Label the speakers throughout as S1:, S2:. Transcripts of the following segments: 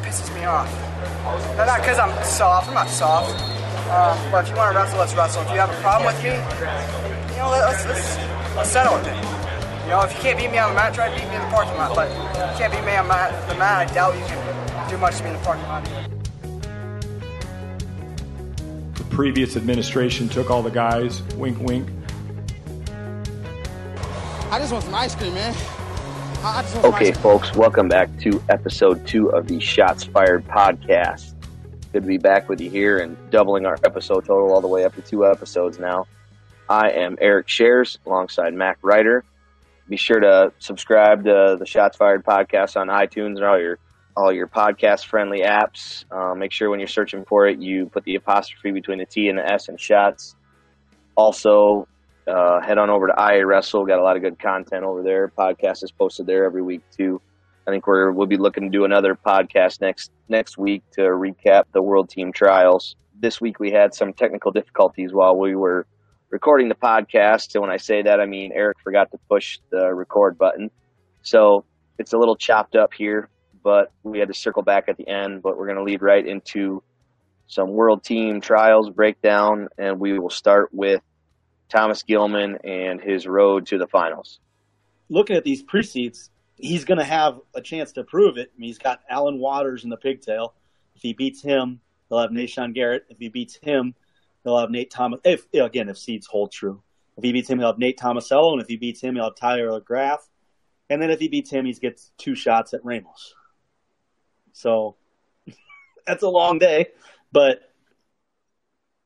S1: pisses me off. Not because I'm soft. I'm not soft. But if you want to wrestle, let's wrestle. If you have a problem with me, let's settle it. If you can't beat me on the mat, try to beat me in the parking lot. But if you can't beat me on the mat, I doubt you can do much to me in the parking lot.
S2: The previous administration took all the guys, wink, wink.
S3: I just want some ice cream, man.
S4: Okay, folks, welcome back to episode 2 of the Shots Fired podcast. Good to be back with you here and doubling our episode total all the way up to 2 episodes now. I am Eric Schares alongside Mack Reiter. Be sure to subscribe to the Shots Fired podcast on iTunes and all your podcast-friendly apps. Make sure when you're searching for it, you put the apostrophe between the T and the S and Shots. Also, head on over to IAwrestle. Got a lot of good content over there. Podcast is posted there every week too. I think we'll be looking to do another podcast next week to recap the World Team Trials. This week we had some technical difficulties while we were recording the podcast. So when I say that, I mean Eric forgot to push the record button. So it's a little chopped up here, but we had to circle back at the end. But we're going to lead right into some World Team Trials breakdown, and we will start with Thomas Gilman and his road to the finals.
S5: Looking at these pre-seeds, he's going to have a chance to prove it. I mean, he's got Alan Waters in the pigtail. If he beats him, he'll have Nashawn Garrett. If he beats him, he'll have Nate Thomas. If seeds hold true. If he beats him, he'll have Nate Tomasello. And if he beats him, he'll have Tyler Graff. And then if he beats him, he gets 2 shots at Ramos. So that's a long day, but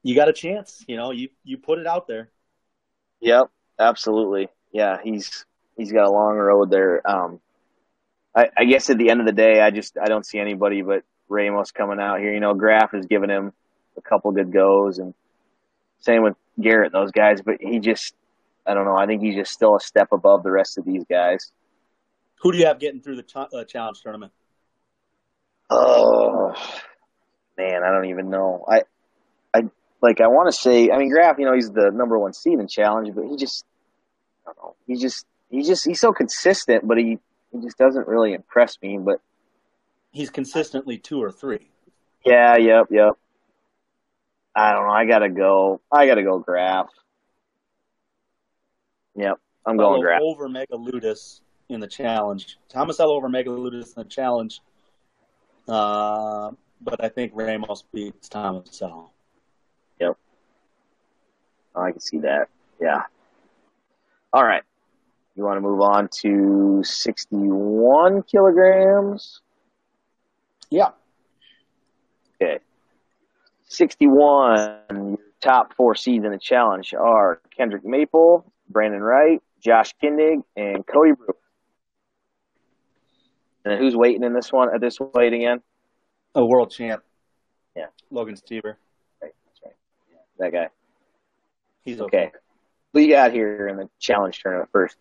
S5: you got a chance. You put it out there.
S4: Yep, absolutely. Yeah, he's got a long road there. I guess at the end of the day, I don't see anybody but Ramos coming out here. Graff has given him a couple good goes, and same with Garrett and those guys. But I don't know. I think he's just still a step above the rest of these guys.
S5: Who do you have getting through the challenge tournament?
S4: Oh man, I don't even know. I want to say, Graff, he's the number 1 seed in challenge, but I don't know. He's so consistent, but he just doesn't really impress me. But
S5: he's consistently 2 or 3.
S4: Yeah, yep. I don't know. I gotta go Graff. Yep, I'm going Graff.
S5: Over Megaludis in the challenge. Tomasello over Megaludis in the challenge. But I think Ramos beats Tomasello.
S4: Yep. I can see that. Yeah. All right. You want to move on to 61 kilograms?
S5: Yeah.
S4: Okay. 61, your top 4 seeds in the challenge are Kendrick Maple, Brandon Wright, Josh Kindig, and Cody Brewer. And then who's waiting in this one at this weight again?
S5: A world champ.
S4: Yeah.
S5: Logan Stever.
S4: Right. That's right. Yeah. That guy.
S5: He's okay.
S4: Who you got here in the challenge tournament first?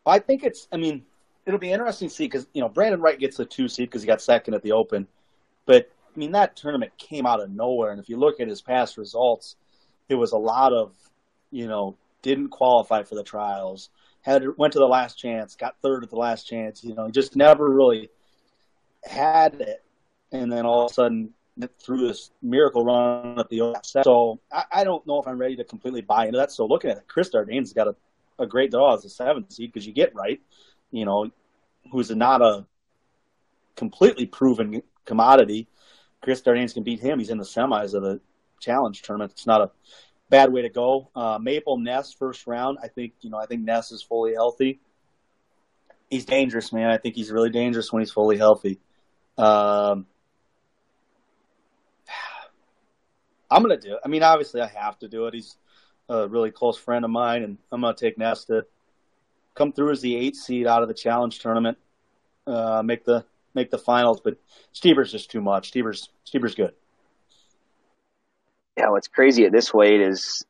S5: I think it'll be interesting to see because, Brandon Wright gets the 2 seed because he got second at the Open. But, that tournament came out of nowhere. And if you look at his past results, it was a lot of, didn't qualify for the trials, went to the last chance, got third at the last chance. He just never really had it. And then all of a sudden, through this miracle run at the Open. So I don't know if I'm ready to completely buy into that. So looking at it, Chris Dardane's got a great draw as a 7th seed because you get Wright, who's not a completely proven commodity. Chris Dardanes can beat him. He's in the semis of the challenge tournament. It's not a bad way to go. Maple Ness first round. I think Ness is fully healthy. He's dangerous, man. I think he's really dangerous when he's fully healthy. I'm going to do it. Obviously I have to do it. He's a really close friend of mine, and I'm going to take Ness to come through as the 8th seed out of the challenge tournament, make the finals. But Stever's just too much. Stever's good.
S4: Yeah, what's crazy at this weight is,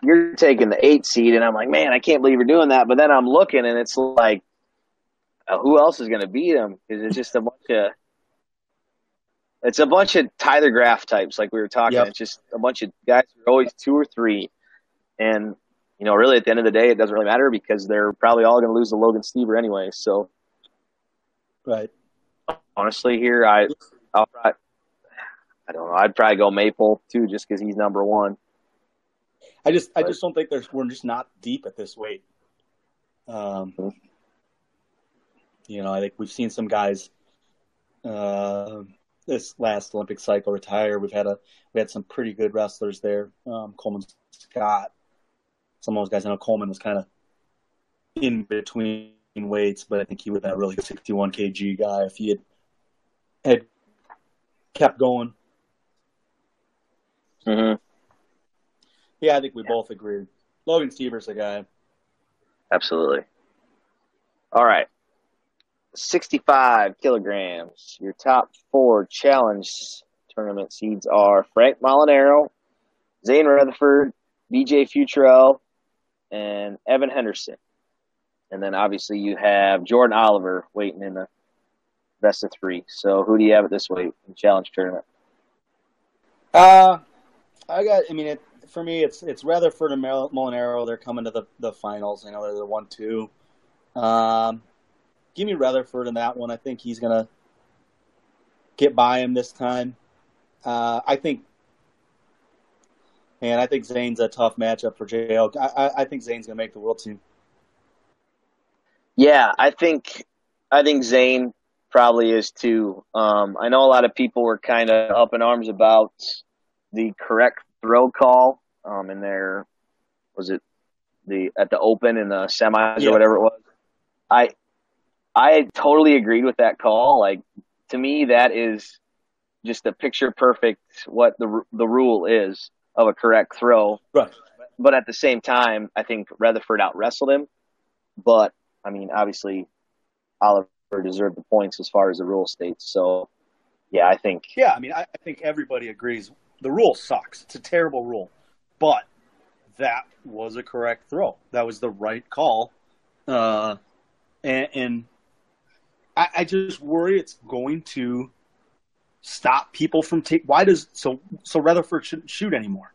S4: you're taking the 8th seed, and I'm like, man, I can't believe you're doing that. But then I'm looking, and it's like, who else is going to beat him? Because it's just a bunch of Tyler Graff types, like we were talking. Yep. It's just a bunch of guys who are always 2 or 3. And, really at the end of the day, it doesn't really matter because they're probably all going to lose to Logan Stever anyway. So,
S5: right.
S4: honestly here, I don't know. I'd probably go Maple too, just because he's number one.
S5: I just don't think we're just not deep at this weight. I think we've seen some guys this last Olympic cycle retire. We had some pretty good wrestlers there. Coleman Scott, some of those guys. I know Coleman was kind of in between weights, but I think he would have been a really good 61 kg guy if he had kept going.
S4: Mm-hmm.
S5: Yeah, I think we both agree. Logan Stieber's a guy.
S4: Absolutely. All right. 65 kilograms. Your top 4 challenge tournament seeds are Frank Molinaro, Zane Rutherford, BJ Futrell, and Evan Henderson. And then obviously you have Jordan Oliver waiting in the best of 3. So who do you have at this weight in challenge tournament?
S5: For me, it's Rutherford and Molinaro. They're coming to the finals. I know they're the 1-2. Give me Rutherford in that one. I think he's going to get by him this time. I think Zane's a tough matchup for JL. I think Zane's going to make the world team.
S4: Yeah, I think Zane probably is too. I know a lot of people were kind of up in arms about the correct throw call in their, was it at the Open in the semis or whatever it was. I totally agreed with that call. Like, to me, that is just a picture perfect what the rule is of a correct throw.
S5: Right.
S4: But at the same time, I think Rutherford out-wrestled him. But, I mean, obviously, Oliver deserved the points as far as the rule states. So, yeah, I think.
S5: Yeah, I think everybody agrees. The rule sucks. It's a terrible rule. But that was a correct throw. That was the right call. And I just worry it's going to stop people from so Rutherford shouldn't shoot anymore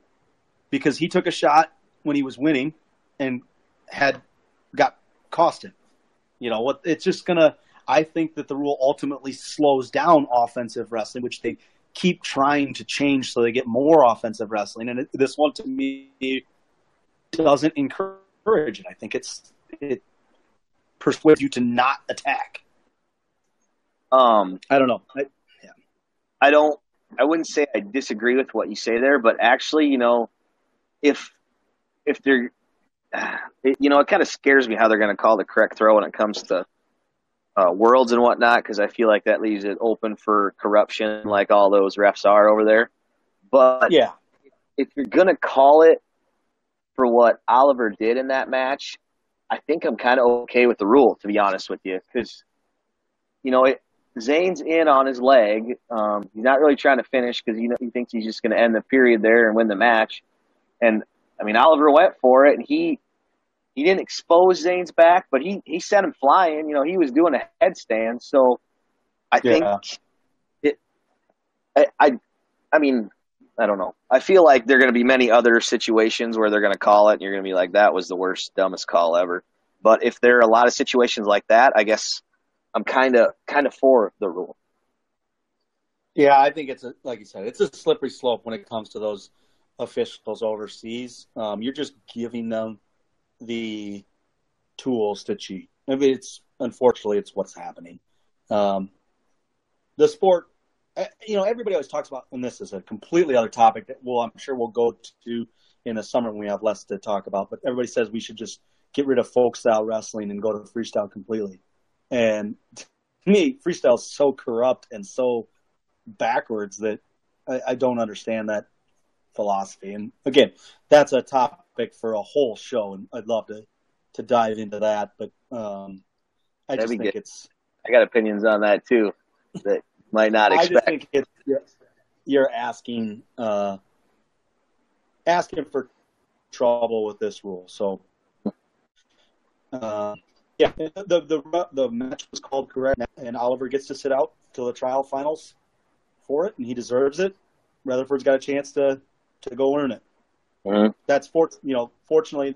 S5: because he took a shot when he was winning and got costed. It's just gonna. I think that the rule ultimately slows down offensive wrestling, which they keep trying to change so they get more offensive wrestling. And this one to me doesn't encourage it. I think it persuades you to not attack. I don't know.
S4: I wouldn't say I disagree with what you say there, but actually, if they're, it kind of scares me how they're going to call the correct throw when it comes to worlds and whatnot, because I feel like that leaves it open for corruption like all those refs are over there. But
S5: yeah,
S4: if you're going to call it for what Oliver did in that match, I think I'm kind of okay with the rule, to be honest with you, because, Zane's in on his leg. He's not really trying to finish because he thinks he's just going to end the period there and win the match. And, Oliver went for it, and he didn't expose Zane's back, but he sent him flying. He was doing a headstand. So I think I don't know. I feel like there are going to be many other situations where they're going to call it, and you're going to be like, that was the worst, dumbest call ever. But if there are a lot of situations like that, I guess I'm kind of for the rule.
S5: Yeah, I think like you said, it's a slippery slope when it comes to those officials overseas. You're just giving them the tools to cheat. Unfortunately, it's what's happening. The sport, everybody always talks about, and this is a completely other topic that I'm sure we'll go to in the summer when we have less to talk about, but everybody says we should just get rid of folk style wrestling and go to freestyle completely. And to me, freestyle is so corrupt and so backwards that I don't understand that philosophy. And again, that's a topic for a whole show, and I'd love to dive into that. But I just think
S4: I got opinions on that too that might not expect.
S5: I just think you're asking for trouble with this rule. So. Yeah, the match was called correct, and Oliver gets to sit out till the trial finals for it, and he deserves it. Rutherford's got a chance to go earn it.
S4: Mm-hmm.
S5: That's fortunately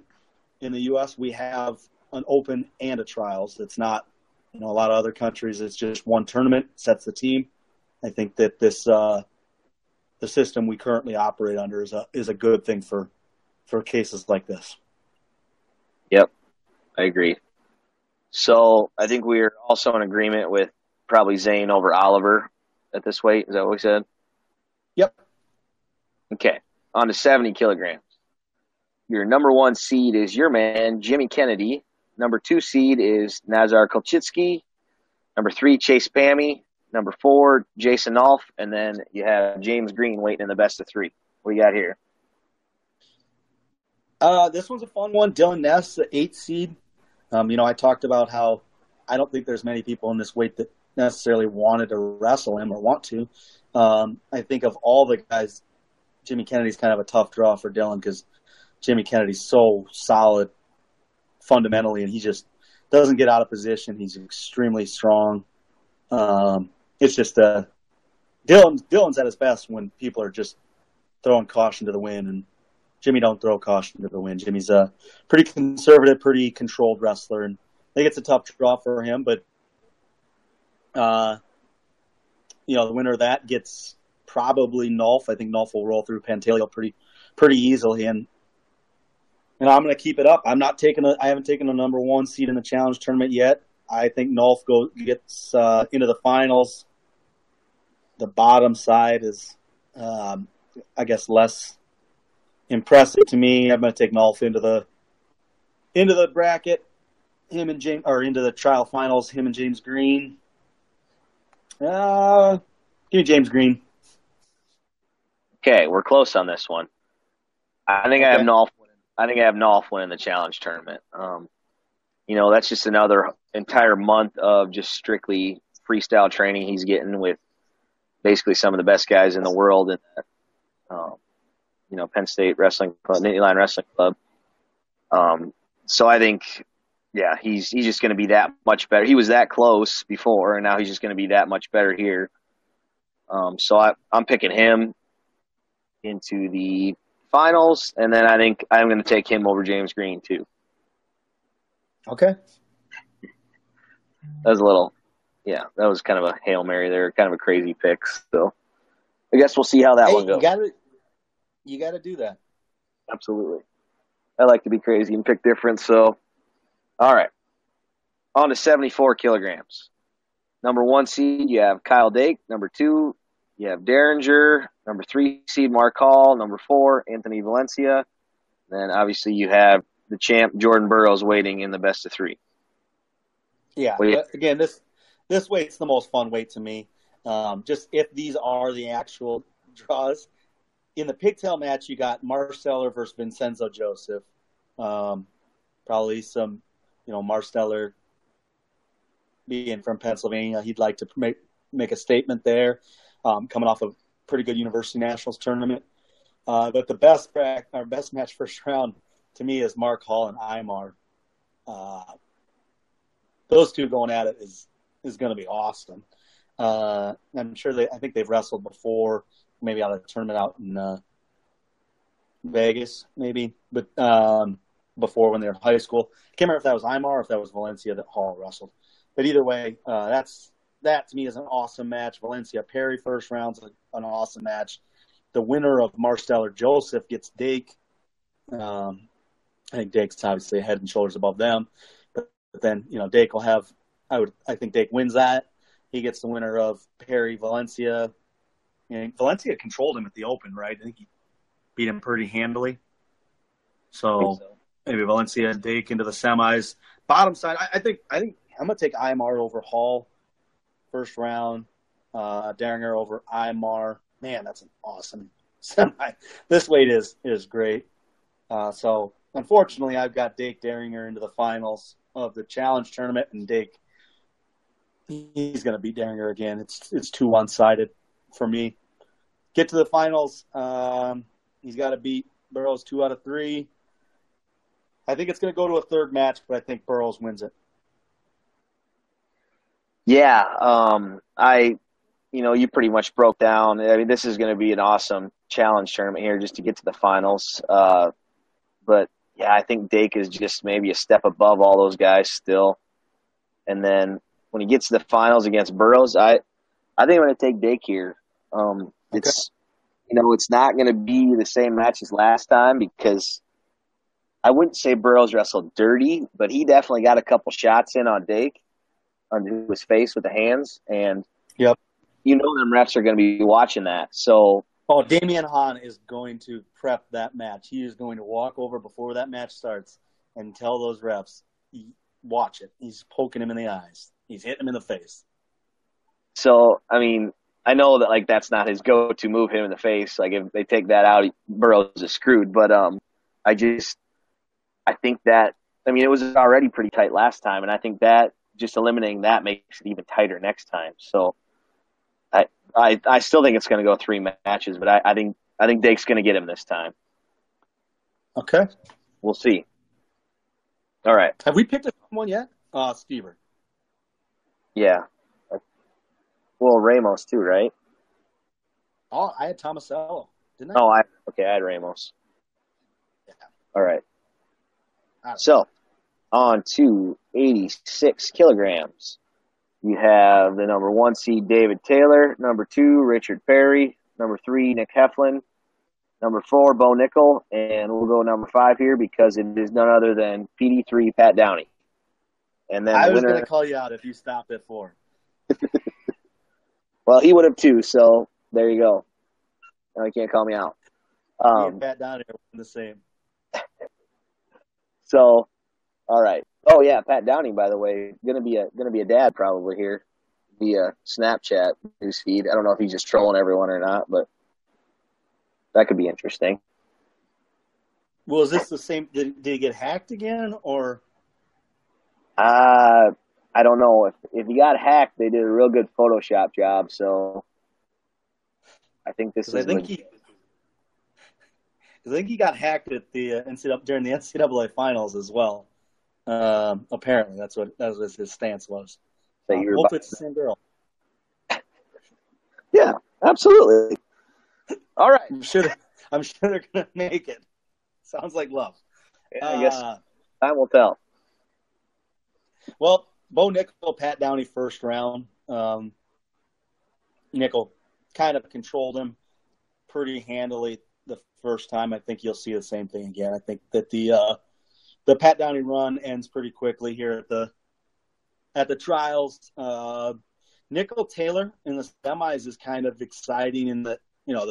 S5: in the U.S. we have an open and a trials. It's not a lot of other countries, it's just one tournament sets the team. I think that this the system we currently operate under is a good thing for cases like this.
S4: Yep, I agree. So I think we're also in agreement with probably Zane over Oliver at this weight. Is that what we said?
S5: Yep.
S4: Okay, on to 70 kilograms. Your number 1 seed is your man, Jimmy Kennedy. Number 2 seed is Nazar Kolchitsky. Number 3, Chase Pammy. Number 4, Jason Nolf. And then you have James Green waiting in the best of 3. What do you got here?
S5: This one's a fun one. Dylan Ness, the 8th seed. I talked about how I don't think there's many people in this weight that necessarily wanted to wrestle him or want to. I think of all the guys, Jimmy Kennedy's kind of a tough draw for Dylan because Jimmy Kennedy's so solid fundamentally, and he just doesn't get out of position. He's extremely strong. It's just Dylan's at his best when people are just throwing caution to the wind, and Jimmy don't throw caution to the wind. Jimmy's a pretty conservative, pretty controlled wrestler, and I think it's a tough draw for him. But the winner of that gets probably Nolf. I think Nolf will roll through Pantaleo pretty easily, and I'm going to keep it up. I haven't taken a number 1 seed in the challenge tournament yet. I think Nolf gets into the finals. The bottom side is, I guess, less impressive to me. I'm going to take Nolf into the bracket. Him and James, or into the trial finals. Him and James Green. Give me James Green.
S4: Okay, we're close on this one. I think I have Nolf winning the challenge tournament. That's just another entire month of just strictly freestyle training he's getting with basically some of the best guys in the world in that, Penn State Wrestling Club, Nittany Lion Wrestling Club. So I think, he's just going to be that much better. He was that close before, and now he's just going to be that much better here. So I'm picking him into the finals, and then I think I'm going to take him over James Green too.
S5: Okay.
S4: That was kind of a Hail Mary there, kind of a crazy pick. So I guess we'll see how that one goes.
S5: You got to do that.
S4: Absolutely. I like to be crazy and pick different. So, all right. On to 74 kilograms. Number 1 seed, you have Kyle Dake. Number 2, you have Derringer. Number 3 seed, Mark Hall. Number 4, Anthony Valencia. Then obviously you have the champ, Jordan Burroughs, waiting in the best of 3.
S5: Yeah. Again, this weight's the most fun weight to me. Just if these are the actual draws. In the pigtail match, you got Marsteller versus Vincenzo Joseph. Probably some, Marsteller being from Pennsylvania, he'd like to make a statement there, coming off a pretty good University Nationals tournament. But the best match first round to me is Mark Hall and Imar. Those two going at it is going to be awesome. I'm sure I think they've wrestled before, maybe out of a tournament out in Vegas, maybe, but before when they were in high school. Can't remember if that was Imar or if that was Valencia that Hall wrestled. But either way, that to me is an awesome match. Valencia Perry first round's an awesome match. The winner of Marsteller Joseph gets Dake. I think Dake's obviously head and shoulders above them. But then, Dake will have I think Dake wins that. He gets the winner of Perry Valencia. And Valencia controlled him at the Open, right? I think he beat him pretty handily. So maybe Valencia and Dake into the semis. Bottom side, I think I'm going to take Imar over Hall first round. Derringer over Imar. Man, that's an awesome semi. This weight is great. So unfortunately, I've got Dake Derringer into the finals of the challenge tournament, and Dake, he's going to beat Derringer again. It's too one-sided for me. Get to the finals. He's got to beat Burroughs 2 out of 3. I think it's going to go to a third match, but I think Burroughs wins it.
S4: Yeah, you pretty much broke down. I mean, this is going to be an awesome challenge tournament here just to get to the finals. But yeah, I think Dake is just maybe a step above all those guys still. And then when he gets to the finals against Burroughs, I think I'm going to take Dake here. It's it's not going to be the same match as last time because I wouldn't say Burroughs wrestled dirty, but he definitely got a couple shots in on Dake, on his face with the hands, and
S5: yep.
S4: Them refs are going to be watching that. So,
S5: Damian Hahn is going to prep that match. He is going to walk over before that match starts and tell those refs, watch it. He's poking him in the eyes. He's hitting him in the face.
S4: So, I mean, I know that that's not his go-to move, him in the face. Like if they take that out, Burroughs is screwed. But I think that it was already pretty tight last time, and I think that just eliminating that makes it even tighter next time. So I still think it's going to go 3 matches, but I think Dake's going to get him this time.
S5: Okay,
S4: we'll see. All right,
S5: have we picked someone yet? Stever.
S4: Yeah. Well, Ramos too, right?
S5: Oh, I had Tomasello, didn't I?
S4: Oh, I had Ramos.
S5: Yeah.
S4: All right. So, on to 86 kilograms. You have the number 1 seed, David Taylor. Number 2, Richard Perry. Number 3, Nick Heflin. Number 4, Bo Nickel. And we'll go number 5 here because it is none other than PD3, Pat Downey. And then
S5: I was going to call you out if you stopped at 4.
S4: Well, he would have too, so there you go. Now he can't call me out.
S5: Me and Pat Downey are the same.
S4: So, all right. Oh yeah, Pat Downey, by the way, gonna be a dad probably here via Snapchat newsfeed. I don't know if he's just trolling everyone or not, but that could be interesting.
S5: Well, is this the same? Did he get hacked again, or?
S4: I don't know. If he got hacked, they did a real good Photoshop job. So I think this is. I think
S5: he got hacked at the during the NCAA finals as well. Apparently, that was his stance was. Hopefully, it's the same girl.
S4: Yeah, absolutely. All right,
S5: I'm sure they're gonna make it. Sounds like love.
S4: Yeah, I guess time will tell.
S5: Well, Bo Nickel, Pat Downey, first round. Nickel kind of controlled him pretty handily the first time. I think you'll see the same thing again. I think that the Pat Downey run ends pretty quickly here at the trials. Nickel Taylor in the semis is kind of exciting in the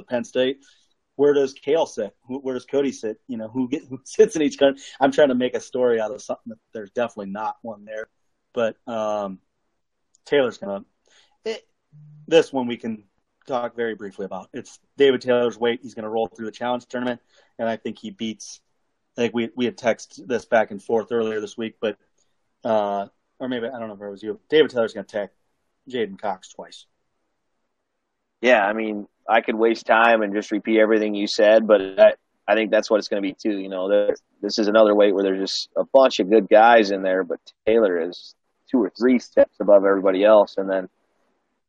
S5: Penn State. Where does Kale sit? Where does Cody sit? Who sits in each country? I'm trying to make a story out of something that there's definitely not one there. But Taylor's going to – this one we can talk very briefly about. It's David Taylor's weight. He's going to roll through the challenge tournament, and I think he beats – I think we had texted this back and forth earlier this week, but or maybe – I don't know if it was you. David Taylor's going to tech Jaden Cox twice.
S4: Yeah, I mean, I could waste time and just repeat everything you said, but I think that's what it's going to be too. This is another weight where there's just a bunch of good guys in there, but Taylor is 2 or 3 steps above everybody else. And then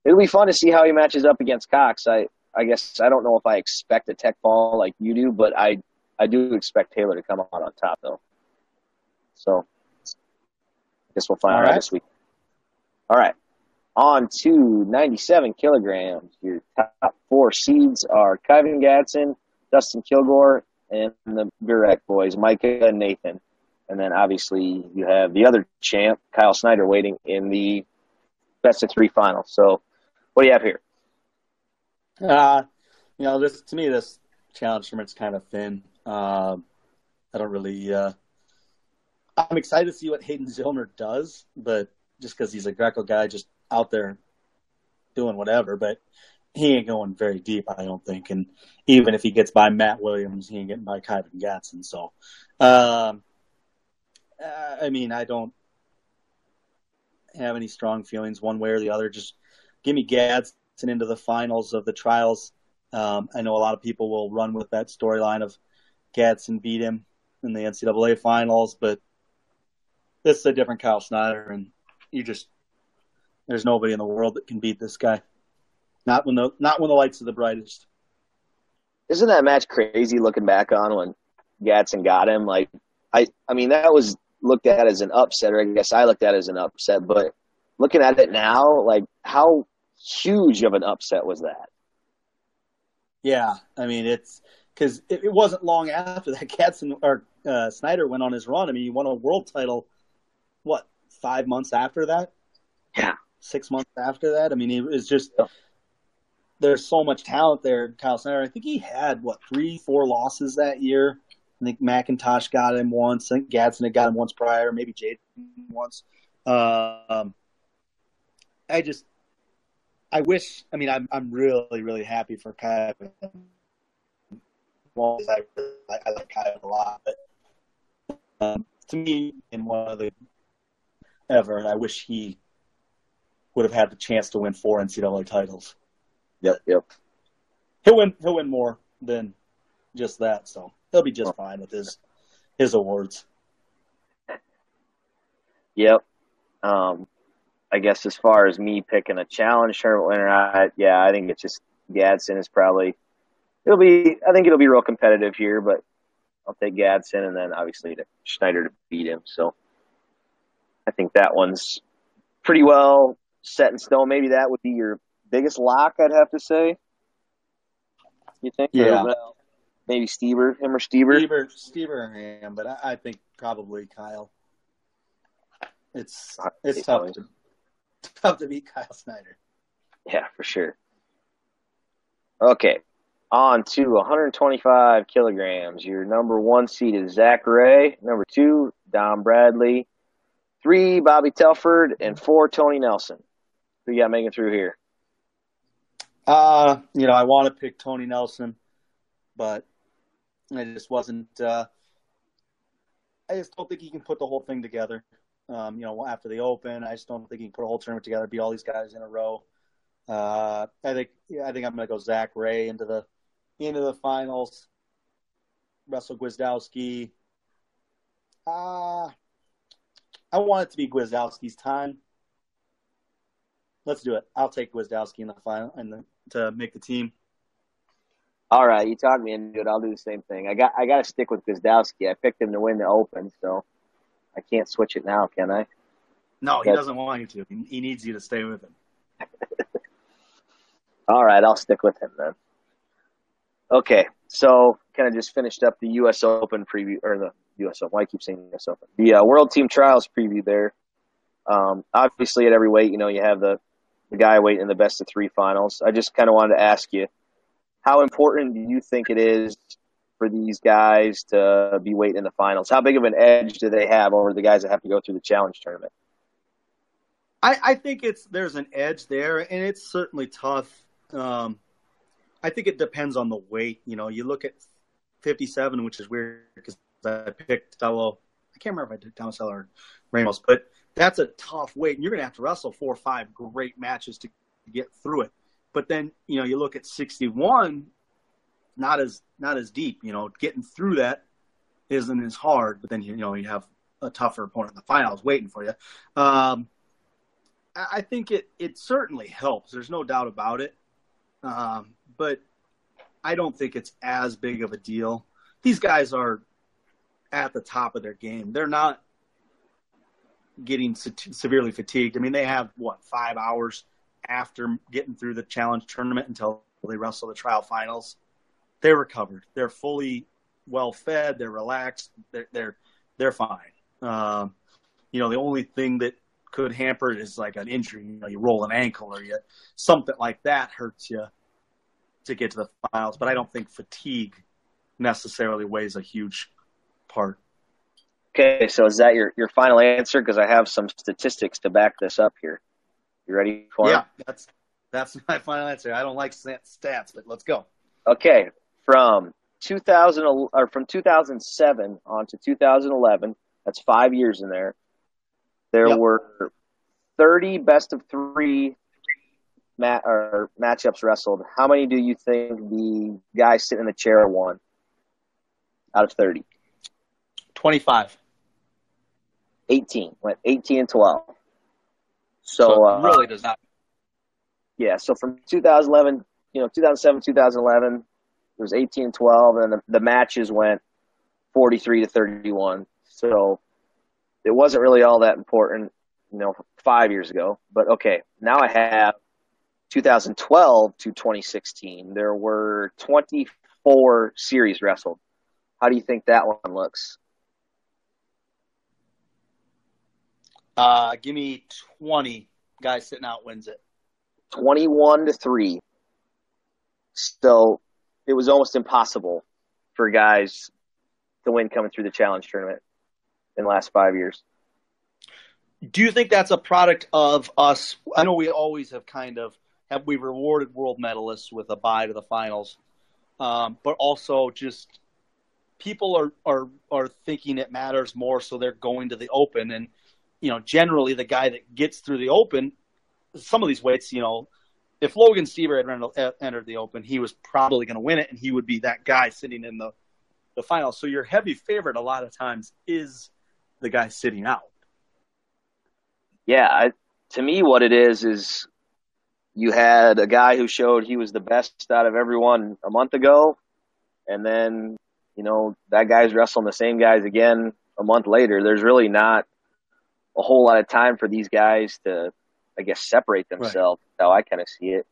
S4: it'll be fun to see how he matches up against Cox. I guess I don't know if I expect a tech fall like you do, but I do expect Taylor to come out on top, though. So I guess we'll find out this week. All right. On to 97 kilograms. Your top 4 seeds are Kyvan Gadsden, Dustin Kilgore, and the Burek boys, Micah and Nathan. And then obviously you have the other champ, Kyle Snyder, waiting in the best-of-3 final. So what do you have here?
S5: This challenge tournament's kind of thin. I don't really I'm excited to see what Hayden Zillmer does, but just because he's a Greco guy just out there doing whatever, but he ain't going very deep, I don't think. And even if he gets by Matt Williams, he ain't getting by Kyvan Gadsden. So, I don't have any strong feelings one way or the other. Just give me Gadsden into the finals of the trials. I know a lot of people will run with that storyline of Gadsden beat him in the NCAA finals, but this is a different Kyle Snyder, and there's nobody in the world that can beat this guy. Not when the lights are the brightest.
S4: Isn't that match crazy looking back on when Gadsden got him? Like, I mean, that was looked at as an upset, or I guess I looked at it as an upset, but looking at it now, like how huge of an upset was that?
S5: Yeah, I mean, it's because it wasn't long after that Snyder went on his run. I mean, he won a world title, 5 months after that?
S4: Yeah.
S5: 6 months after that? I mean, it was just there's so much talent there, Kyle Snyder. I think he had, 3-4 losses that year. I think McIntosh got him once. I think Gadsden had got him once prior, maybe Jaden once. I wish. I mean, I'm really, really happy for Kyle. Well, I like Kyle a lot, but to me, in one of the ever, and I wish he would have had the chance to win 4 NCAA titles.
S4: Yep.
S5: He'll win more than just that, so he'll be just fine with his awards.
S4: Yep. I guess as far as me picking a challenge tournament winner, I think it's just Gadsden is probably I think it'll be real competitive here, but I'll take Gadsden and then obviously Schneider to beat him. So I think that one's pretty well set in stone. Maybe that would be your biggest lock, I'd have to say. You think?
S5: Yeah.
S4: Maybe Stieber, him or Stieber?
S5: Stieber or him, but I think probably Kyle. It's tough to beat Kyle Snyder.
S4: Yeah, for sure. Okay, on to 125 kilograms. Your number 1 seed is Zach Ray. Number 2, Don Bradley. 3, Bobby Telford. And 4, Tony Nelson. Who you got making through here?
S5: I want to pick Tony Nelson, but I just wasn't. I just don't think he can put the whole thing together. After the Open, I just don't think he can put a whole tournament together, beat all these guys in a row. I think I'm going to go Zach Ray into the finals. Russell Gwiazdowski. I want it to be Gwiazdowski's time. Let's do it. I'll take Gwiazdowski in the final to make the team.
S4: All right, you talked me into it. I'll do the same thing. I got to stick with Gwiazdowski. I picked him to win the Open, so I can't switch it now, can I?
S5: No, he doesn't want you to. He needs you to stay with him.
S4: All right, I'll stick with him then. Okay, so kind of just finished up the U.S. Open preview, or the U.S. Open. Why I keep saying U.S. Open? The World Team Trials preview there. Obviously, at every weight, you have the guy weight in the best of 3 finals. I just kind of wanted to ask you, how important do you think it is for these guys to be weighting in the finals? How big of an edge do they have over the guys that have to go through the challenge tournament?
S5: I think there's an edge there, and it's certainly tough. I think it depends on the weight. You look at 57, which is weird because I picked I can't remember if I did Tomasella or Ramos, but that's a tough weight, and you're going to have to wrestle 4 or 5 great matches to get through it. But then, you look at 61, not as deep. Getting through that isn't as hard. But then, you have a tougher opponent in the finals waiting for you. I think it certainly helps. There's no doubt about it. But I don't think it's as big of a deal. These guys are at the top of their game. They're not getting severely fatigued. I mean, they have, 5 hours after getting through the challenge tournament until they wrestle the trial finals. They're recovered. They're fully well fed. They're relaxed. They're fine. The only thing that could hamper it is like an injury. You roll an ankle or something like that hurts you to get to the finals. But I don't think fatigue necessarily weighs a huge part.
S4: Okay, so is that your final answer? Because I have some statistics to back this up here. You ready for it?
S5: Yeah, that's my final answer. I don't like stats, but let's go.
S4: Okay, from 2007 on to 2011, that's 5 years in there. There were 30 best of 3 matchups wrestled. How many do you think the guy sitting in the chair won out of 30?
S5: 25.
S4: 18. Went 18 and 12. So
S5: it really does not.
S4: Yeah, so from 2011, 2007, 2011, it was 18 and 12, and then the matches went 43 to 31. So it wasn't really all that important. 5 years ago. But okay, now I have 2012 to 2016. There were 24 series wrestled. How do you think that one looks?
S5: Give me 20. Guy sitting out wins it.
S4: 21-3. So it was almost impossible for guys to win coming through the challenge tournament in the last 5 years.
S5: Do you think that's a product of us? I know we always have we rewarded world medalists with a bye to the finals, but also just people are thinking it matters more, so they're going to the Open. And, generally the guy that gets through the Open, some of these weights, if Logan Stieber had entered the Open, he was probably going to win it, and he would be that guy sitting in the final. So your heavy favorite a lot of times is the guy sitting out.
S4: Yeah, to me what it is you had a guy who showed he was the best out of everyone a month ago, and then, that guy's wrestling the same guys again a month later. There's really not a whole lot of time for these guys to, I guess, separate themselves. Right. How I kind of see it.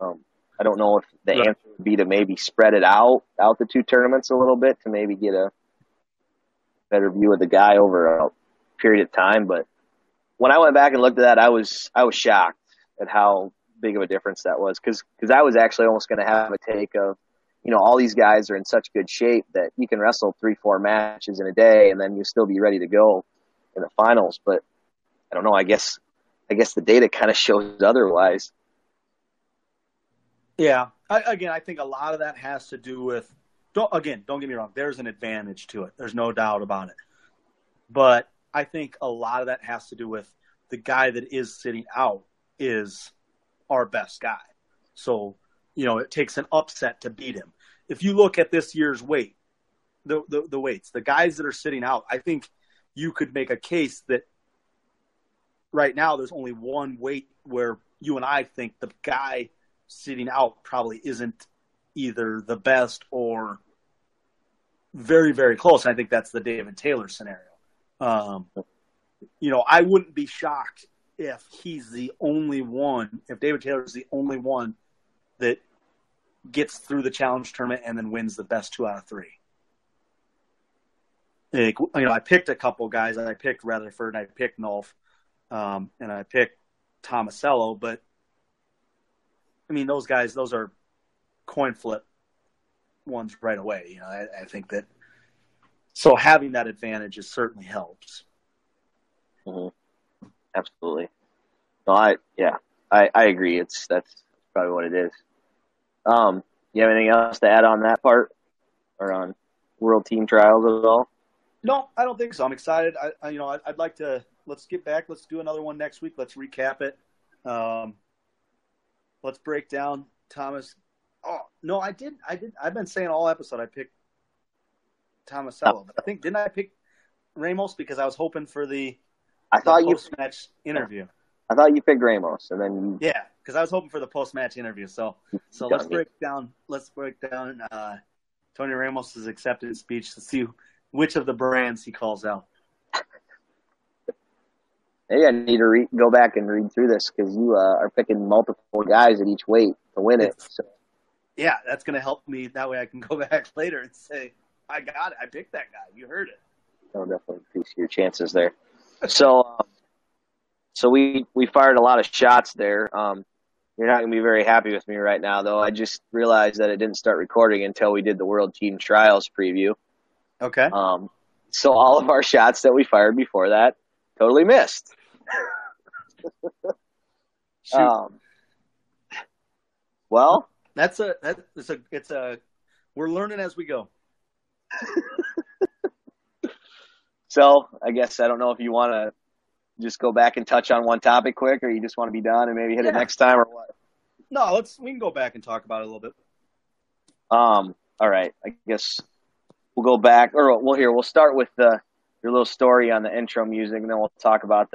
S4: I don't know if the answer would be to maybe spread it out the two tournaments a little bit to maybe get a better view of the guy over a period of time. But when I went back and looked at that, I was shocked at how big of a difference that was, because I was actually almost going to have a take of, all these guys are in such good shape that you can wrestle 3-4 matches in a day and then you'll still be ready to go in the finals. But I don't know. I guess the data kind of shows otherwise.
S5: Yeah. I think a lot of that has to do with, don't get me wrong, there's an advantage to it. There's no doubt about it. But I think a lot of that has to do with the guy that is sitting out is our best guy. So, it takes an upset to beat him. If you look at this year's weight, the weights, the guys that are sitting out, I think you could make a case that right now there's only one weight where you and I think the guy sitting out probably isn't either the best or very, very close. I think that's the David Taylor scenario. I wouldn't be shocked if he's the only one, if David Taylor is the only one that gets through the challenge tournament and then wins the best 2 out of 3. I picked a couple guys. I picked Rutherford, I picked Nolf, and I picked Tomasello. But, those guys, those are coin flip ones right away. I think that – so having that advantage certainly helps.
S4: Mm-hmm. Absolutely. No, I agree. That's probably what it is. You have anything else to add on that part or on World Team Trials at all?
S5: No, I don't think so. I'm excited. I'd like to, let's get back. Let's do another one next week. Let's recap it. Let's break down Thomas. Oh, no, I did. I've been saying all episode I picked Tomasello. But didn't I pick Ramos because I was hoping for the post-match interview? I
S4: thought you picked Ramos, and then
S5: yeah, because I was hoping for the post-match interview. So let's break down. Tony Ramos's acceptance speech to see which of the brands he calls out.
S4: Maybe I need to go back and read through this because you are picking multiple guys at each weight to win it. So.
S5: Yeah, that's going to help me. That way I can go back later and say, I got it. I picked that guy. You heard it.
S4: That'll definitely increase your chances there. So we fired a lot of shots there. You're not going to be very happy with me right now, though. I just realized that it didn't start recording until we did the World Team Trials preview.
S5: Okay.
S4: So all of our shots that we fired before that totally missed. Well,
S5: we're learning as we go.
S4: So I guess I don't know if you want to just go back and touch on one topic quick, or you just want to be done and maybe hit it next time, or what?
S5: No, we can go back and talk about it a little bit.
S4: All right. I guess we'll go back, or we'll start with your little story on the intro music, and then we'll talk about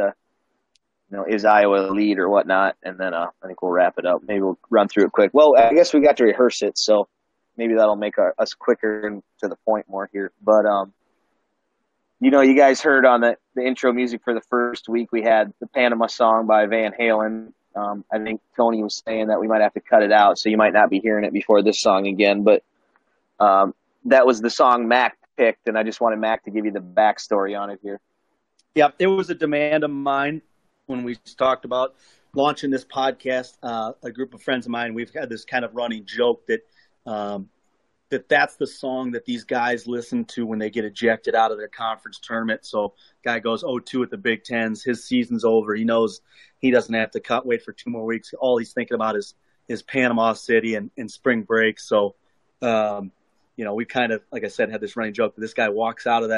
S4: is Iowa elite or whatnot, and then I think we'll wrap it up. Maybe we'll run through it quick. Well, I guess we got to rehearse it, so maybe that'll make us quicker and to the point more here. But You guys heard on the intro music for the first week, we had the Panama song by Van Halen. I think Tony was saying that we might have to cut it out, so you might not be hearing it before this song again. But that was the song Mack picked, and I just wanted Mack to give you the backstory on it here.
S5: Yeah, it was a demand of mine when we talked about launching this podcast. A group of friends of mine, we've had this kind of running joke that that's the song that these guys listen to when they get ejected out of their conference tournament. So guy goes 0-2 at the Big Tens. His season's over. He knows he doesn't have to wait for 2 more weeks. All he's thinking about is Panama City and spring break. So, we kind of, like I said, had this running joke. But this guy walks out of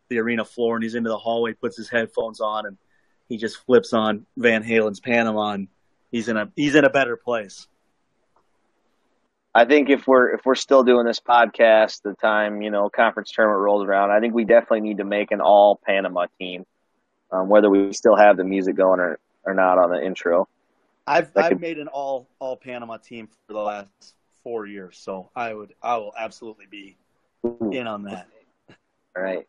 S5: the arena floor and he's into the hallway, puts his headphones on, and he just flips on Van Halen's Panama, and he's in a better place.
S4: I think if we're still doing this podcast, the time conference tournament rolls around, I think we definitely need to make an all Panama team, whether we still have the music going or not on the intro.
S5: I've made an all Panama team for the last 4 years, so I will absolutely be in on that.
S4: All right,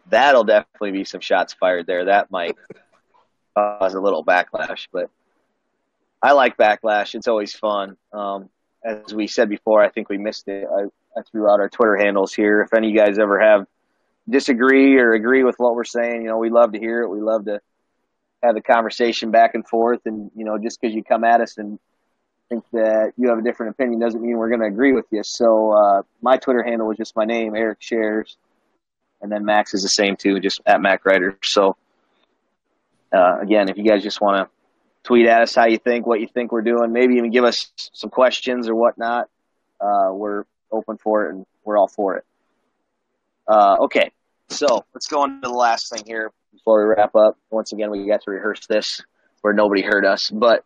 S4: that'll definitely be some shots fired there. That might cause a little backlash, but I like backlash. It's always fun. As we said before, I think we missed it. I threw out our Twitter handles here. If any of you guys ever have disagree or agree with what we're saying, we love to hear it. We love to have the conversation back and forth. And, just because you come at us and think that you have a different opinion doesn't mean we're going to agree with you. So my Twitter handle was just my name, Eric Schares. And then Max is the same too, just at Mack Reiter. So, again, if you guys just want to tweet at us what you think we're doing, maybe even give us some questions or whatnot. We're open for it, and we're all for it. Okay, so let's go on to the last thing here before we wrap up. Once again, we got to rehearse this where nobody heard us. But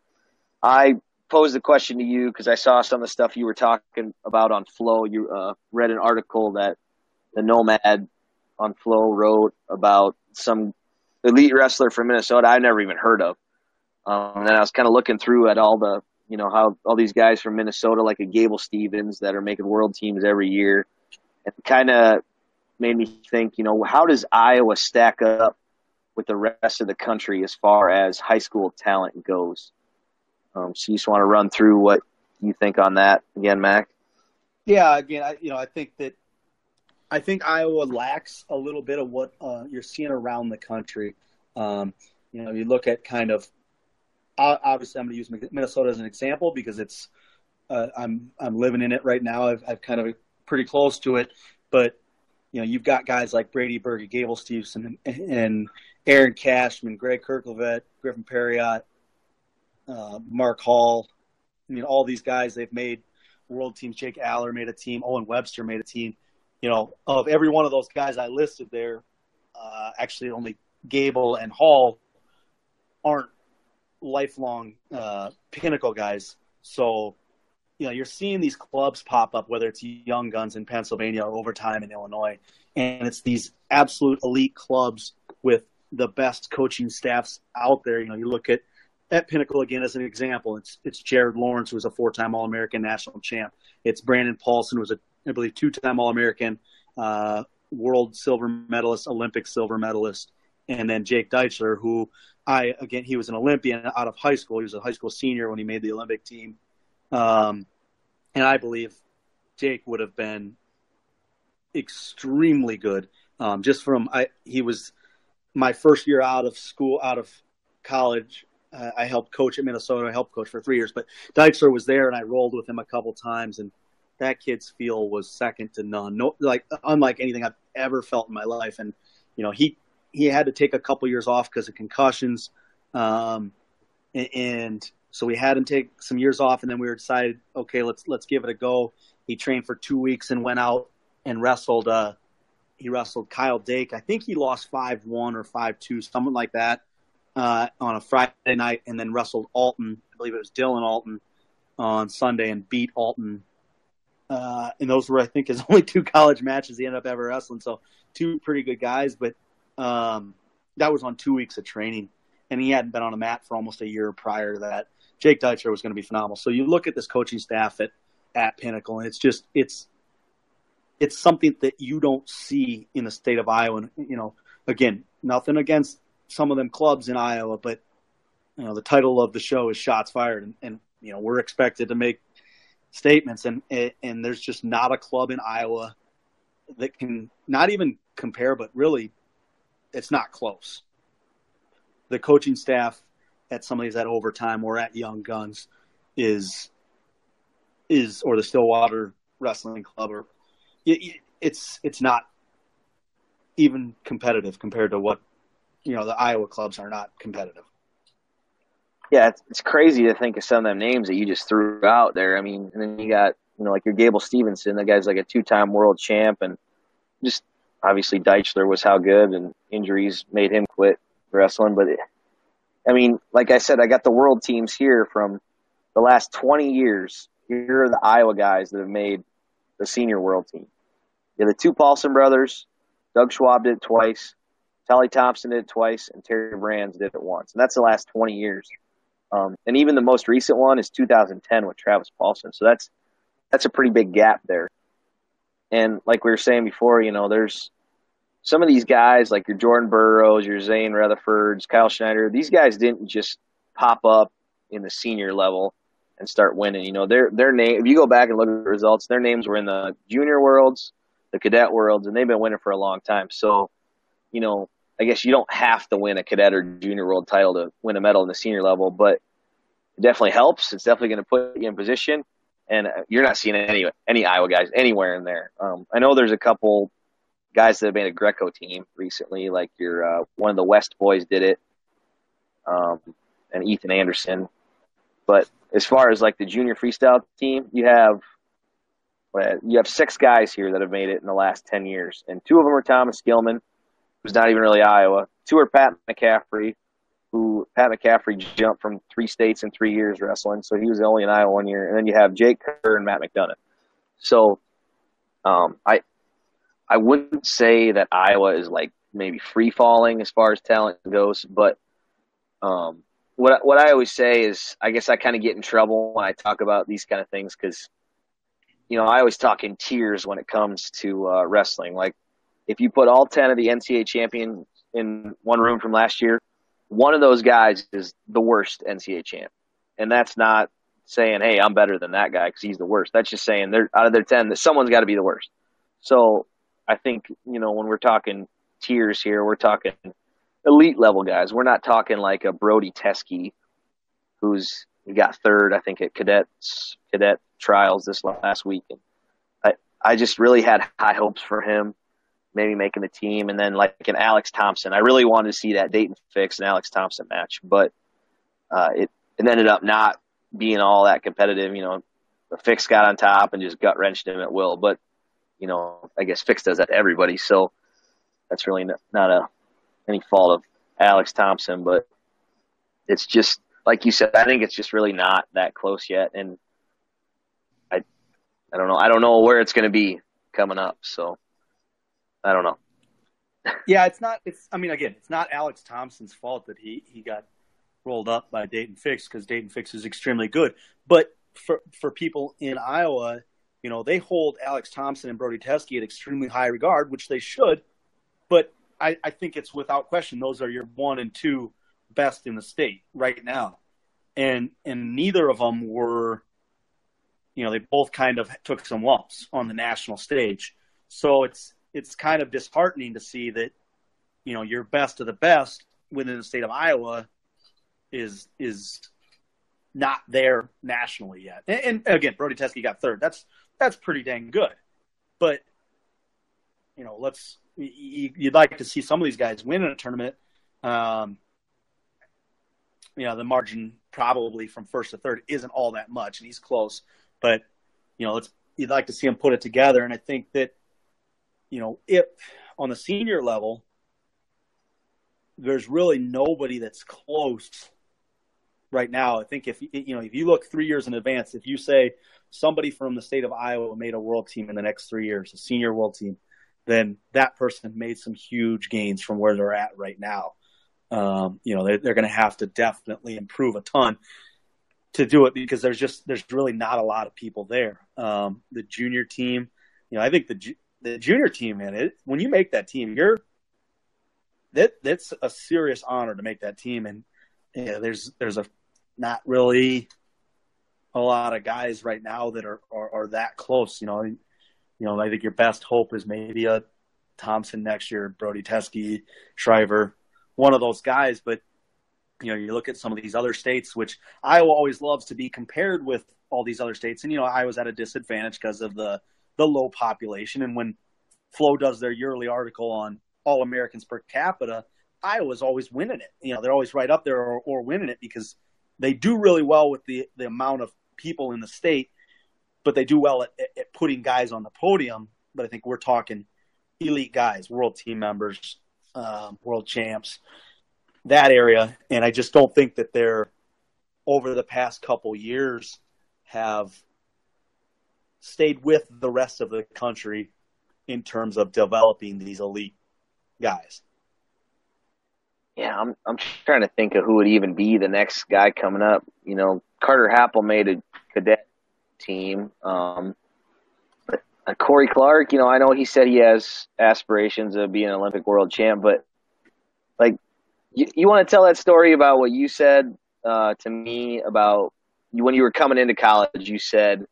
S4: I posed the question to you because I saw some of the stuff you were talking about on Flow. You read an article that the Nomad on Flow wrote about some elite wrestler from Minnesota I never even heard of. And then I was kind of looking through at all the, how all these guys from Minnesota, like a Gable Stevens, that are making world teams every year. And kind of made me think, how does Iowa stack up with the rest of the country as far as high school talent goes? So you just want to run through what you think on that again, Mac?
S5: Yeah, again, I think Iowa lacks a little bit of what you're seeing around the country. You look at kind of, obviously, I'm going to use Minnesota as an example because it's I'm living in it right now. I've kind of pretty close to it, but you've got guys like Brady Berge, Gable Stevenson, and Aaron Cashman, Greg Kirklevet, Griffin Perriott, Mark Hall. All these guys, they've made world teams. Jake Aller made a team. Owen Webster made a team. Of every one of those guys I listed there, actually only Gable and Hall aren't lifelong pinnacle guys. So, you're seeing these clubs pop up, whether it's Young Guns in Pennsylvania or Overtime in Illinois. And it's these absolute elite clubs with the best coaching staffs out there. You look at Pinnacle again as an example. It's Jared Lawrence, who was a 4-time All-American national champ. It's Brandon Paulson, who was I believe 2-time All-American, world silver medalist, Olympic silver medalist. And then Jake Deichler, who he was an Olympian out of high school. He was a high school senior when he made the Olympic team. And I believe Jake would have been extremely good. He was my first year out of college. I helped coach at Minnesota. I helped coach for 3 years, but Deichler was there and I rolled with him a couple times, and that kid's feel was second to none. Unlike anything I've ever felt in my life. And, he had to take a couple years off because of concussions. And so we had him take some years off, and then we decided, okay, let's give it a go. He trained for 2 weeks and went out and wrestled. He wrestled Kyle Dake. I think he lost 5-1 or 5-2, something like that, on a Friday night, and then wrestled Alton. I believe it was Dylan Alton on Sunday, and beat Alton. And those were, I think, his only 2 college matches he ended up ever wrestling. So 2 pretty good guys, but that was on 2 weeks of training, and he hadn't been on a mat for almost a year prior to that. Jake Deichler was going to be phenomenal. So you look at this coaching staff at Pinnacle, and it's it's something that you don't see in the state of Iowa. And, you know, again, nothing against some of them clubs in Iowa, but, you know, the title of the show is Shots Fired. And you know, we're expected to make statements. And there's just not a club in Iowa that can not even compare, but really it's not close. The coaching staff at some of these at Overtime or at Young Guns is or the Stillwater Wrestling Club, or it's not even competitive compared to what, you know, the Iowa clubs are not competitive.
S4: Yeah, it's crazy to think of some of them names that you just threw out there. I mean, and then you got, you know, like your Gable Stevenson, that guy's like a 2-time world champ, and just obviously Deichler was how good, and injuries made him quit wrestling. But I mean, like I said, I got the world teams here from the last 20 years. Here are the Iowa guys that have made the senior world team. You have the 2 Paulson brothers. Doug Schwab did it twice. Tally Thompson did it twice, and Terry Brands did it once. And that's the last 20 years. And even the most recent one is 2010 with Travis Paulson. So that's a pretty big gap there. And like we were saying before, you know, there's some of these guys like your Jordan Burroughs, your Zane Rutherfords, Kyle Schneider. These guys didn't just pop up in the senior level and start winning. You know, their name, if you go back and look at the results, their names were in the junior worlds, the cadet worlds, and they've been winning for a long time. So, you know, I guess you don't have to win a cadet or junior world title to win a medal in the senior level, but it definitely helps. It's definitely going to put you in position, and you're not seeing any Iowa guys anywhere in there. I know there's a couple guys that have made a Greco team recently, like your one of the West boys did it, and Ethan Anderson. But as far as like the junior freestyle team, you have 6 guys here that have made it in the last 10 years, and 2 of them are Thomas Gilman, who's not even really Iowa. 2 are Pat McCaffrey, Pat McCaffrey jumped from 3 states in 3 years wrestling, so he was only in Iowa 1 year. And then you have Jake Kerr and Matt McDonough. So I wouldn't say that Iowa is like maybe free falling as far as talent goes, but what I always say is, I guess I kind of get in trouble when I talk about these kind of things because, you know, I always talk in tiers when it comes to wrestling. Like, if you put all 10 of the NCAA champions in one room from last year, one of those guys is the worst NCAA champ. And that's not saying, hey, I'm better than that guy because he's the worst. That's just saying out of their 10, that someone's got to be the worst. So I think, you know, when we're talking tiers here, we're talking elite level guys. We're not talking like a Brody Teskey, who's got 3rd, I think, at cadet trials this last week. And I just really had high hopes for him, maybe making the team. And then like an Alex Thomsen, I really wanted to see that Dayton Fix and Alex Thomsen match, but it ended up not being all that competitive. You know, the Fix got on top and just gut wrenched him at will. But, you know, I guess Fix does that to everybody. So that's really not any fault of Alex Thomsen, but it's just, like you said, I think it's just really not that close yet. And I don't know. I don't know where it's going to be coming up. So I don't know.
S5: Yeah, it's not Alex Thompson's fault that he got rolled up by Dayton Fix, because Dayton Fix is extremely good. But for people in Iowa, you know, they hold Alex Thomsen and Brody Teskey at extremely high regard, which they should. But I think it's without question those are your 1 and 2 best in the state right now. And neither of them were, you know, they both kind of took some lumps on the national stage. So it's kind of disheartening to see that, you know, your best of the best within the state of Iowa is not there nationally yet. And again, Brody Teskey got 3rd. That's pretty dang good. But, you know, you'd like to see some of these guys win in a tournament. You know, the margin probably from 1st to 3rd isn't all that much, and he's close. But, you know, you'd like to see him put it together. And I think that, you know, if on the senior level, there's really nobody that's close right now. I think if you look 3 years in advance, if you say somebody from the state of Iowa made a world team in the next 3 years, a senior world team, then that person made some huge gains from where they're at right now. You know, they're going to have to definitely improve a ton to do it, because there's really not a lot of people there. The junior team, you know, I think the junior team, man, when you make that team, that's a serious honor to make that team. And yeah, there's not really a lot of guys right now that are that close. I think your best hope is maybe a Thomsen next year, Brody Teske, Shriver, one of those guys. But you look at some of these other states, which Iowa always loves to be compared with all these other states. And Iowa's at a disadvantage because of the low population. And when Flo does their yearly article on all Americans per capita, Iowa's always winning it. They're always right up there or winning it because they do really well with the amount of people in the state, but they do well at putting guys on the podium. But I think we're talking elite guys, world team members, world champs, that area. And I just don't think that they're, over the past couple years, have stayed with the rest of the country in terms of developing these elite guys.
S4: Yeah, I'm trying to think of who would even be the next guy coming up. Carter Happel made a cadet team. But Corey Clark, I know he said he has aspirations of being an Olympic world champ, but you want to tell that story about what you said to me about when you were coming into college. You said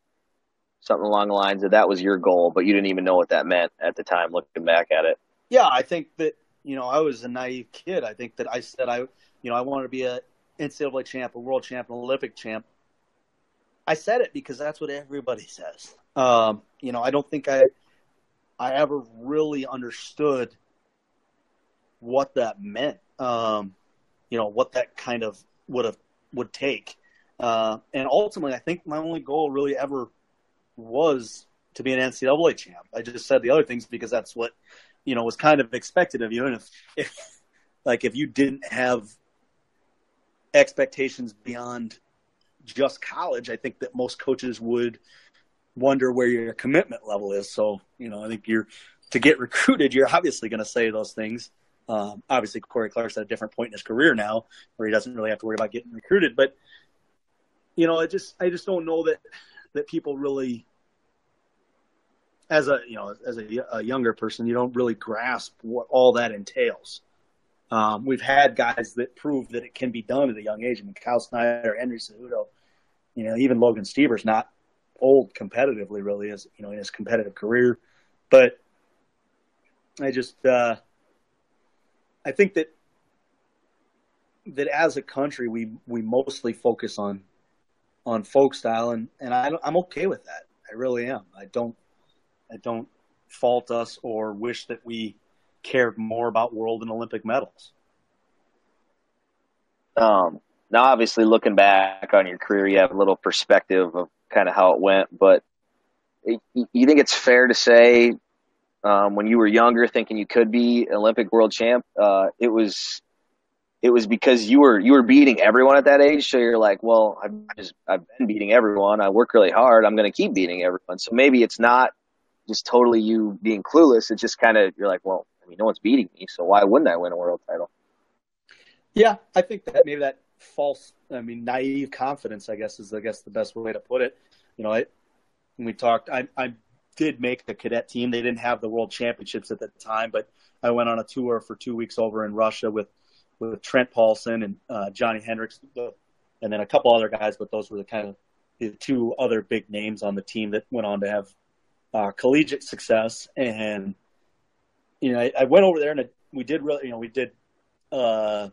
S4: something along the lines of that was your goal, but you didn't even know what that meant at the time, looking back at it.
S5: Yeah, I think that, I was a naive kid. I think that I said I wanted to be a NCAA champ, a world champ, an Olympic champ. I said it because that's what everybody says. I don't think I ever really understood what that meant. What that kind of would take. And ultimately, I think my only goal really ever was to be an NCAA champ. I just said the other things because that's what, was kind of expected of you. And if you didn't have expectations beyond just college, I think that most coaches would wonder where your commitment level is. So, I think to get recruited, you're obviously going to say those things. Obviously, Corey Clark's at a different point in his career now where he doesn't really have to worry about getting recruited. But, I just don't know that people really, as a younger person, you don't really grasp what all that entails. We've had guys that prove that it can be done at a young age. I mean, Kyle Snyder, Henry Cejudo, even Logan Stever's not old competitively, really, in his competitive career. But I just, I think that as a country, we mostly focus on folk style, and I'm okay with that. I really am. I don't fault us or wish that we cared more about world and Olympic medals.
S4: Now, obviously, looking back on your career, you have a little perspective of kind of how it went. But you think it's fair to say, when you were younger, thinking you could be Olympic world champ, it was because you were beating everyone at that age. So you're like, well, I've been beating everyone. I work really hard. I'm going to keep beating everyone. So maybe it's not just totally you being clueless. It's just kind of, you're like, well, no one's beating me, so why wouldn't I win a world title?
S5: Yeah, I think that maybe that false, naive confidence, I guess, is the best way to put it. When we talked, I did make the cadet team. They didn't have the world championships at the time, but I went on a tour for 2 weeks over in Russia with Trent Paulson and Johnny Hendricks, and then a couple other guys, but those were the kind of the two other big names on the team that went on to have collegiate success. And I went over there and we did a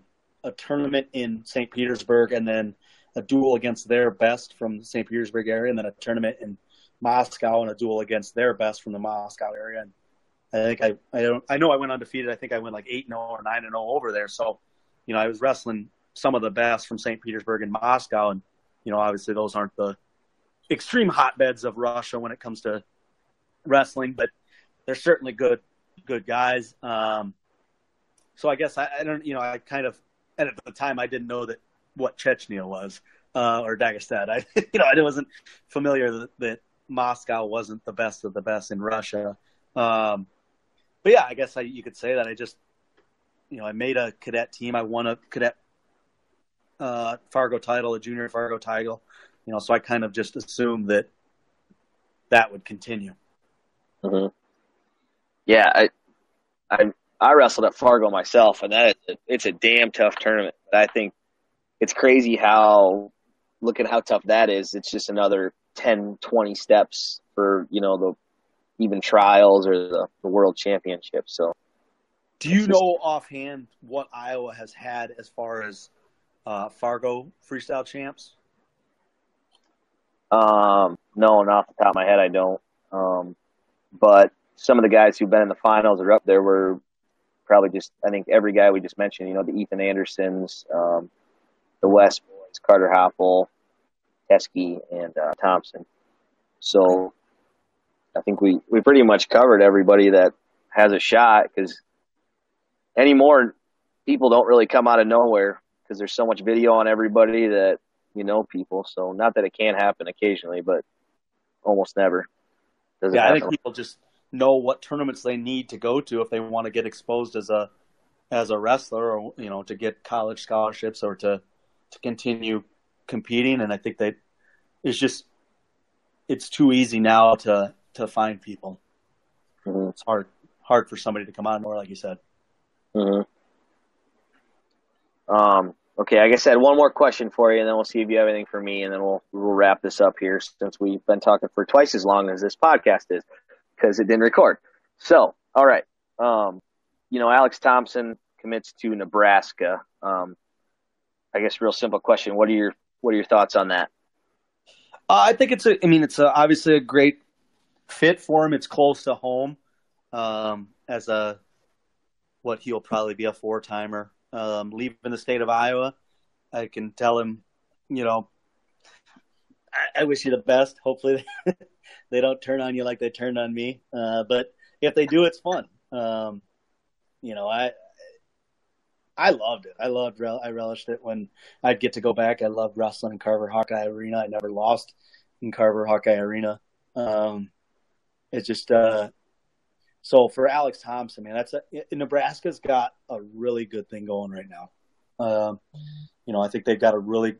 S5: tournament in St. Petersburg, and then a duel against their best from the St. Petersburg area, and then a tournament in Moscow and a duel against their best from the Moscow area. And I think I know I went undefeated. I think I went like 8-0 or 9-0 over there. So, I was wrestling some of the best from St. Petersburg and Moscow, and obviously those aren't the extreme hotbeds of Russia when it comes to wrestling, but they're certainly good guys. So I guess I don't, I kind of, and at the time I didn't know what Chechnya was, or Dagestan. I wasn't familiar that Moscow wasn't the best of the best in Russia. But yeah, I guess you could say that I just, I made a cadet team. I won a cadet Fargo title, a junior Fargo title, so I kind of just assumed that would continue.
S4: Mm-hmm. Yeah, I wrestled at Fargo myself, and it's a damn tough tournament. I think it's crazy look at how tough that is. It's just another 10, 20 steps for, the even trials or the world championship. So,
S5: do you know offhand what Iowa has had as far as Fargo freestyle champs?
S4: No, not off the top of my head, I don't. But some of the guys who've been in the finals or up there were probably just, I think every guy we just mentioned, the Ethan Andersons, the West boys, Carter Hoppel, Teskey, and Thompson. So I think we pretty much covered everybody that has a shot, because anymore people don't really come out of nowhere because there's so much video on everybody that people. So not that it can't happen occasionally, but almost never.
S5: I think people just know what tournaments they need to go to if they want to get exposed as a wrestler, or to get college scholarships or to continue competing. And I think that it's too easy now to find people.
S4: Mm-hmm.
S5: It's hard for somebody to come out of nowhere, like you said.
S4: Mm-hmm. Okay, I guess I had one more question for you, and then we'll see if you have anything for me, and then we'll wrap this up here, since we've been talking for twice as long as this podcast is, because it didn't record. So, all right. Alex Thomsen commits to Nebraska. I guess real simple question. What are your thoughts on that?
S5: I think it's obviously a great fit for him. It's close to home. He'll probably be a 4-timer. Leaving the state of Iowa, I can tell him, I wish you the best. Hopefully they don't turn on you like they turned on me. But if they do, it's fun. I loved it. I relished it when I'd get to go back. I loved wrestling in Carver Hawkeye Arena. I never lost in Carver Hawkeye Arena. It's just, so for Alex Thomsen, man, Nebraska's got a really good thing going right now. I think they've got a really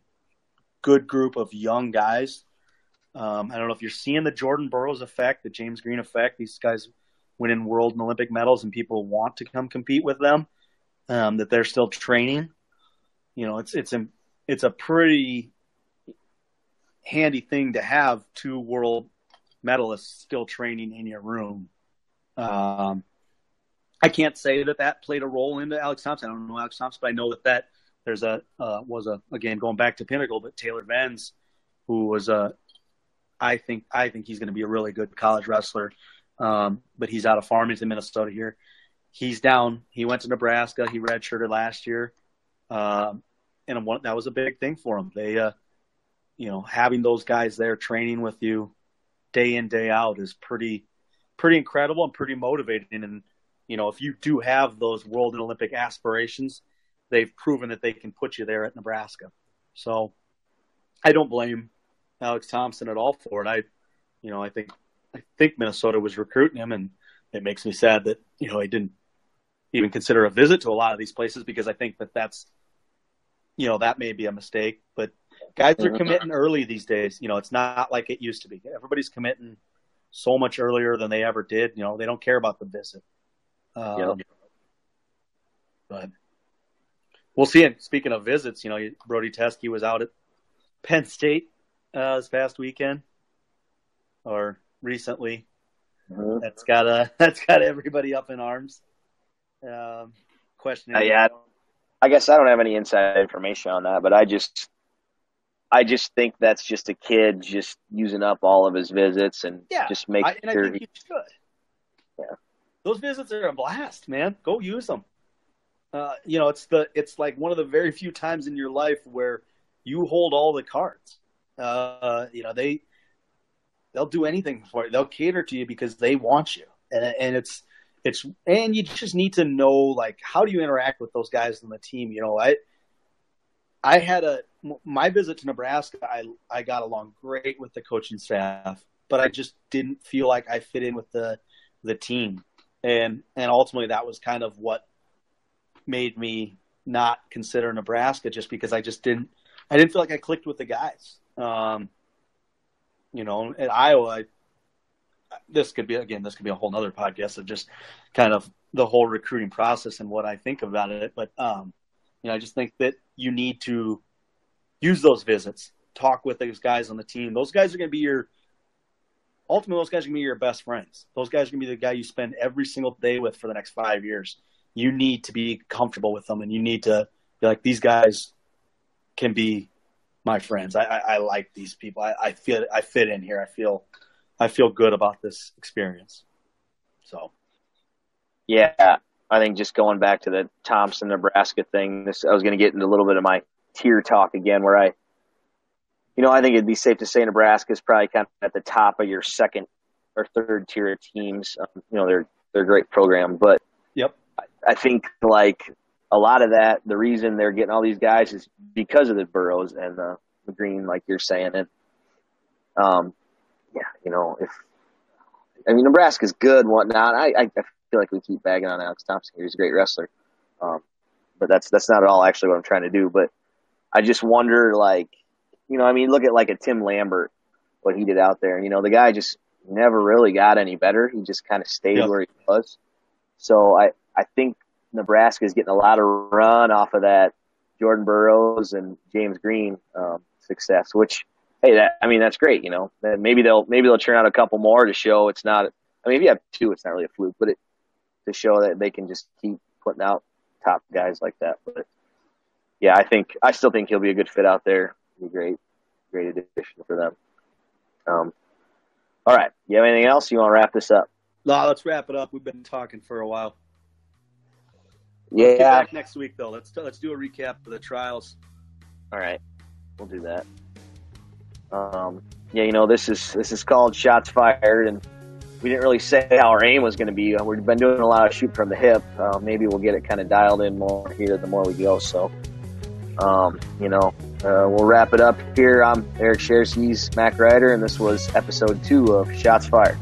S5: good group of young guys. I don't know if you're seeing the Jordan Burroughs effect, the James Green effect. These guys winning world and Olympic medals, and people want to come compete with them. That they're still training. It's a pretty handy thing to have 2 world medalists still training in your room. I can't say that played a role into Alex Thomsen. I don't know Alex Thomsen, but I know that there's again, going back to Pinnacle, but Taylor Venz, who was I think he's going to be a really good college wrestler. But he's out of Farmington, Minnesota here. He's down. He went to Nebraska. He redshirted last year. And that was a big thing for him. They, having those guys there training with you day in, day out is pretty incredible and pretty motivating. And, if you do have those world and Olympic aspirations, they've proven that they can put you there at Nebraska. So I don't blame Alex Thomsen at all for it. I think Minnesota was recruiting him, and it makes me sad that, he didn't even consider a visit to a lot of these places, because I think that's, that may be a mistake. But guys are committing early these days. It's not like it used to be. Everybody's committing so much earlier than they ever did. They don't care about the visit. But we'll see. And speaking of visits, Brody Teskey was out at Penn State this past weekend, or recently. Mm-hmm. That's got everybody up in arms. Questioning.
S4: I guess I don't have any inside information on that, but I just think that's just a kid just using up all of his visits and just making sure.
S5: I think he should. Yeah. Those visits are a blast, man. Go use them. It's like one of the very few times in your life where you hold all the cards. They'll do anything for you. They'll cater to you because they want you. And and you just need to know, like, how do you interact with those guys on the team? I had my visit to Nebraska, I got along great with the coaching staff, but I just didn't feel like I fit in with the team. And ultimately that was kind of what made me not consider Nebraska, just because I didn't feel like I clicked with the guys. At Iowa, this could be a whole nother podcast of just kind of the whole recruiting process and what I think about it. But, I just think that you need to use those visits, talk with those guys on the team. Those guys are going to be ultimately those guys are going to be your best friends. Those guys are going to be the guy you spend every single day with for the next 5 years. You need to be comfortable with them, and you need to be like, these guys can be my friends. I like these people. I fit in here. I feel good about this experience. So,
S4: yeah, I think just going back to the Thomsen, Nebraska thing, I was going to get into a little bit of my tier talk again, where I think it'd be safe to say Nebraska is probably kind of at the top of your second or third tier of teams. They're a great program, but
S5: yep,
S4: I think like a lot of that, the reason they're getting all these guys is because of the Burrows and the Green, like you're saying. And Nebraska's good and whatnot. I feel like we keep bagging on Alex Thomsen here. He's a great wrestler, but that's not at all actually what I'm trying to do. But I just wonder, look at like a Tim Lambert, what he did out there. The guy just never really got any better. He just kind of stayed where he was. So I think Nebraska is getting a lot of run off of that Jordan Burroughs and James Green success, which, hey, that's great. Maybe they'll churn out a couple more to show it's not. If you have two, it's not really a fluke, but to show that they can just keep putting out top guys like that. But yeah, I still think he'll be a good fit out there. Be a great addition for them. All right, you have anything else? You want to wrap this up?
S5: No, let's wrap it up. We've been talking for a while.
S4: Yeah.
S5: Let's get back next week though. Let's do a recap of the trials.
S4: All right, we'll do that. This is called Shots Fired, and we didn't really say how our aim was going to be. We've been doing a lot of shoot from the hip. Maybe we'll get it kind of dialed in more here the more we go. So, we'll wrap it up here. I'm Eric Schares, he's Mack Reiter, and this was episode 2 of Shots Fired.